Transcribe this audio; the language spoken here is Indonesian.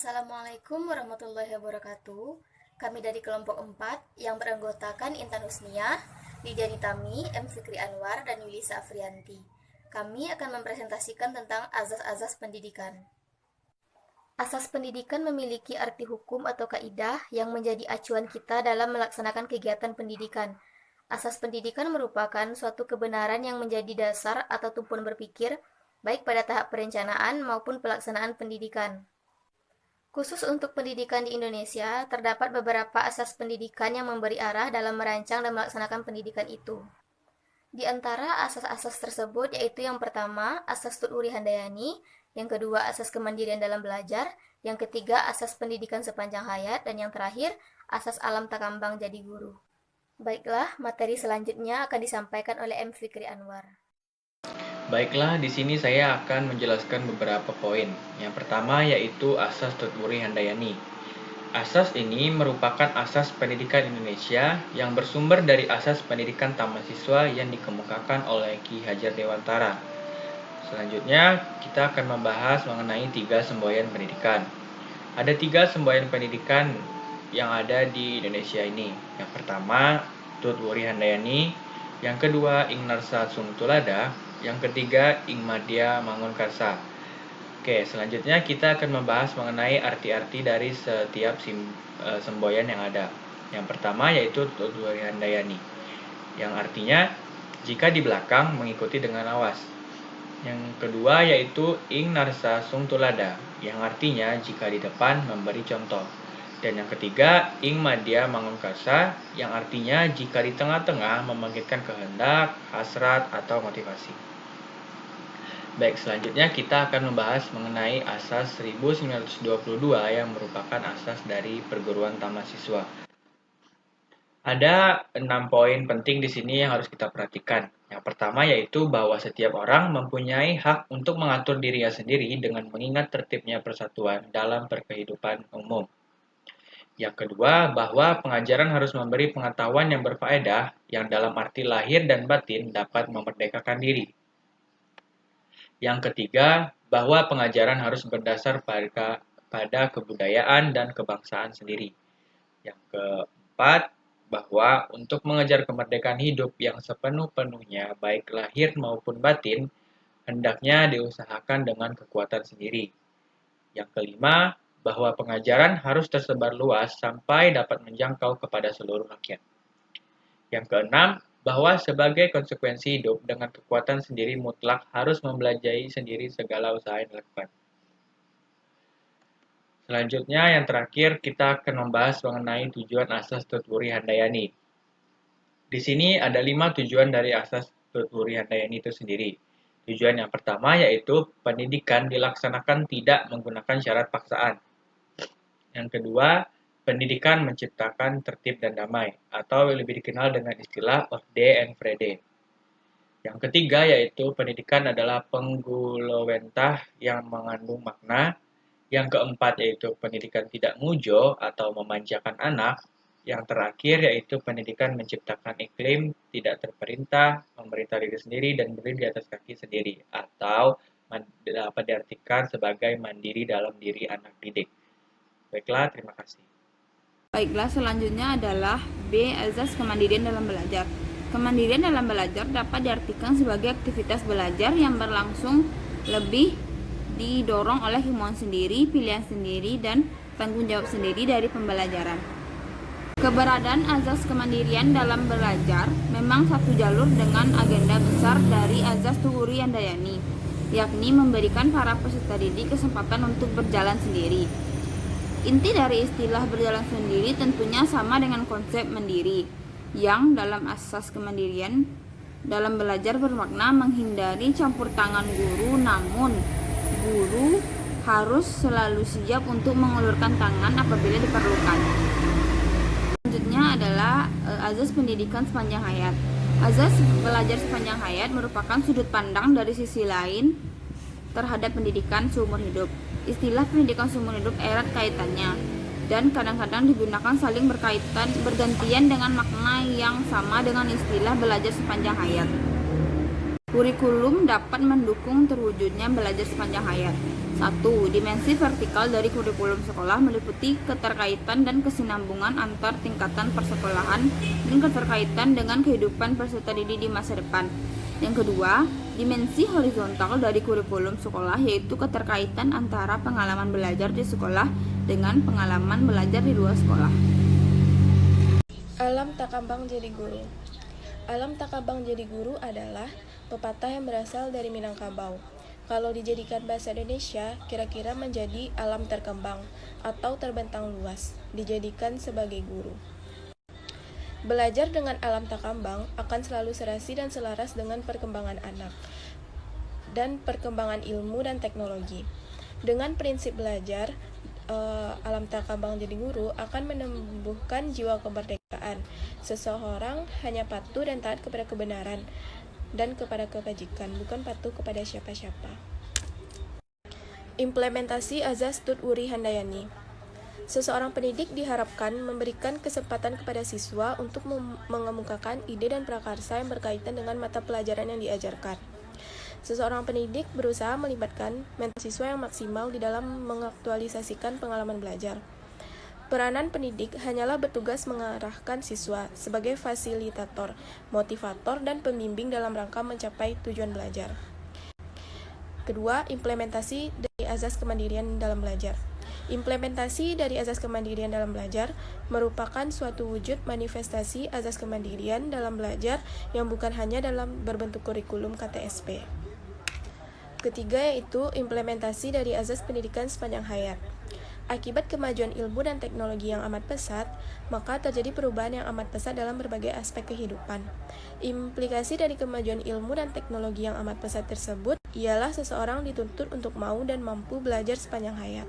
Assalamualaikum warahmatullahi wabarakatuh. Kami dari kelompok 4 yang beranggotakan Intan Husniah, Lydia Nitami, M. Fikri Anwar, dan Yulisa Afrianti. Kami akan mempresentasikan tentang azas-azas pendidikan. Asas pendidikan memiliki arti hukum atau kaidah yang menjadi acuan kita dalam melaksanakan kegiatan pendidikan. Asas pendidikan merupakan suatu kebenaran yang menjadi dasar atau tumpuan berpikir, baik pada tahap perencanaan maupun pelaksanaan pendidikan. Khusus untuk pendidikan di Indonesia, terdapat beberapa asas pendidikan yang memberi arah dalam merancang dan melaksanakan pendidikan itu. Di antara asas-asas tersebut yaitu yang pertama, asas Tutwuri Handayani, yang kedua, asas kemandirian dalam belajar, yang ketiga, asas pendidikan sepanjang hayat, dan yang terakhir, asas alam takambang jadi guru. Baiklah, materi selanjutnya akan disampaikan oleh M. Fikri Anwar. Baiklah, di sini saya akan menjelaskan beberapa poin. Yang pertama yaitu asas Tutwuri Handayani. Asas ini merupakan asas pendidikan Indonesia yang bersumber dari asas pendidikan taman siswa yang dikemukakan oleh Ki Hajar Dewantara. Selanjutnya, kita akan membahas mengenai 3 semboyan pendidikan. Ada 3 semboyan pendidikan yang ada di Indonesia ini. Yang pertama, Tutwuri Handayani. Yang kedua, Ing Narsa Sungtulada. Yang ketiga, Ing Madya Mangunkarsa. Oke, selanjutnya kita akan membahas mengenai arti-arti dari setiap semboyan yang ada. Yang pertama yaitu Tutwuri Handayani, yang artinya jika di belakang mengikuti dengan awas. Yang kedua yaitu Ing Narsa Sungtulada, yang artinya jika di depan memberi contoh. Dan yang ketiga, Ing Madya Mangunkarsa, yang artinya jika di tengah-tengah membangkitkan kehendak, hasrat, atau motivasi. Baik, selanjutnya kita akan membahas mengenai asas 1922 yang merupakan asas dari perguruan taman siswa. Ada 6 poin penting di sini yang harus kita perhatikan. Yang pertama yaitu bahwa setiap orang mempunyai hak untuk mengatur dirinya sendiri dengan mengingat tertibnya persatuan dalam berkehidupan umum. Yang kedua, bahwa pengajaran harus memberi pengetahuan yang berfaedah, yang dalam arti lahir dan batin dapat memerdekakan diri. Yang ketiga, bahwa pengajaran harus berdasar pada kebudayaan dan kebangsaan sendiri. Yang keempat, bahwa untuk mengejar kemerdekaan hidup yang sepenuh-penuhnya, baik lahir maupun batin, hendaknya diusahakan dengan kekuatan sendiri. Yang kelima, bahwa pengajaran harus tersebar luas sampai dapat menjangkau kepada seluruh rakyat. Yang keenam, bahwa sebagai konsekuensi hidup dengan kekuatan sendiri mutlak harus mempelajari sendiri segala usaha yang dilakukan. Selanjutnya, yang terakhir, kita akan membahas mengenai tujuan asas Tutwuri Handayani. Di sini ada 5 tujuan dari asas Tutwuri Handayani itu sendiri. Tujuan yang pertama yaitu pendidikan dilaksanakan tidak menggunakan syarat paksaan. Yang kedua, pendidikan menciptakan tertib dan damai, atau lebih dikenal dengan istilah Orde en Vrede. Yang ketiga yaitu pendidikan adalah penggulowentah yang mengandung makna. Yang keempat yaitu pendidikan tidak mujo atau memanjakan anak. Yang terakhir yaitu pendidikan menciptakan iklim tidak terperintah, memerintah diri sendiri dan berdiri di atas kaki sendiri, atau dapat diartikan sebagai mandiri dalam diri anak didik. Baiklah, terima kasih. Baiklah, selanjutnya adalah B. Azas kemandirian dalam belajar. Kemandirian dalam belajar dapat diartikan sebagai aktivitas belajar yang berlangsung lebih didorong oleh kemauan sendiri, pilihan sendiri, dan tanggung jawab sendiri dari pembelajaran. Keberadaan azas kemandirian dalam belajar memang satu jalur dengan agenda besar dari azas Tutwuri Handayani, yakni memberikan para peserta didik kesempatan untuk berjalan sendiri. Inti dari istilah berjalan sendiri tentunya sama dengan konsep mandiri, yang dalam asas kemandirian dalam belajar bermakna menghindari campur tangan guru, namun guru harus selalu siap untuk mengulurkan tangan apabila diperlukan. Selanjutnya adalah azas pendidikan sepanjang hayat. Azas belajar sepanjang hayat merupakan sudut pandang dari sisi lain terhadap pendidikan seumur hidup. Istilah pendidikan seumur hidup erat kaitannya dan kadang-kadang digunakan saling bergantian dengan makna yang sama dengan istilah belajar sepanjang hayat. Kurikulum dapat mendukung terwujudnya belajar sepanjang hayat. 1. Dimensi vertikal dari kurikulum sekolah meliputi keterkaitan dan kesinambungan antar tingkatan persekolahan dan keterkaitan dengan kehidupan peserta didik di masa depan. Yang kedua, dimensi horizontal dari kurikulum sekolah yaitu keterkaitan antara pengalaman belajar di sekolah dengan pengalaman belajar di luar sekolah. Alam takabang jadi guru. Alam takabang jadi guru adalah pepatah yang berasal dari Minangkabau. Kalau dijadikan bahasa Indonesia, kira-kira menjadi alam terkembang atau terbentang luas, dijadikan sebagai guru. Belajar dengan alam takambang akan selalu serasi dan selaras dengan perkembangan anak dan perkembangan ilmu dan teknologi. Dengan prinsip belajar, alam takabang jadi guru akan menumbuhkan jiwa kemerdekaan. Seseorang hanya patuh dan taat kepada kebenaran dan kepada kebajikan, bukan patuh kepada siapa-siapa. Implementasi azas Tut Wuri Handayani. Seseorang pendidik diharapkan memberikan kesempatan kepada siswa untuk mengemukakan ide dan prakarsa yang berkaitan dengan mata pelajaran yang diajarkan. Seseorang pendidik berusaha melibatkan mental siswa yang maksimal di dalam mengaktualisasikan pengalaman belajar. Peranan pendidik hanyalah bertugas mengarahkan siswa sebagai fasilitator, motivator, dan pembimbing dalam rangka mencapai tujuan belajar. Kedua, implementasi dari azas kemandirian dalam belajar. Implementasi dari azas kemandirian dalam belajar merupakan suatu wujud manifestasi azas kemandirian dalam belajar yang bukan hanya dalam berbentuk kurikulum KTSP. Ketiga yaitu implementasi dari azas pendidikan sepanjang hayat. Akibat kemajuan ilmu dan teknologi yang amat pesat, maka terjadi perubahan yang amat pesat dalam berbagai aspek kehidupan. Implikasi dari kemajuan ilmu dan teknologi yang amat pesat tersebut ialah seseorang dituntut untuk mau dan mampu belajar sepanjang hayat.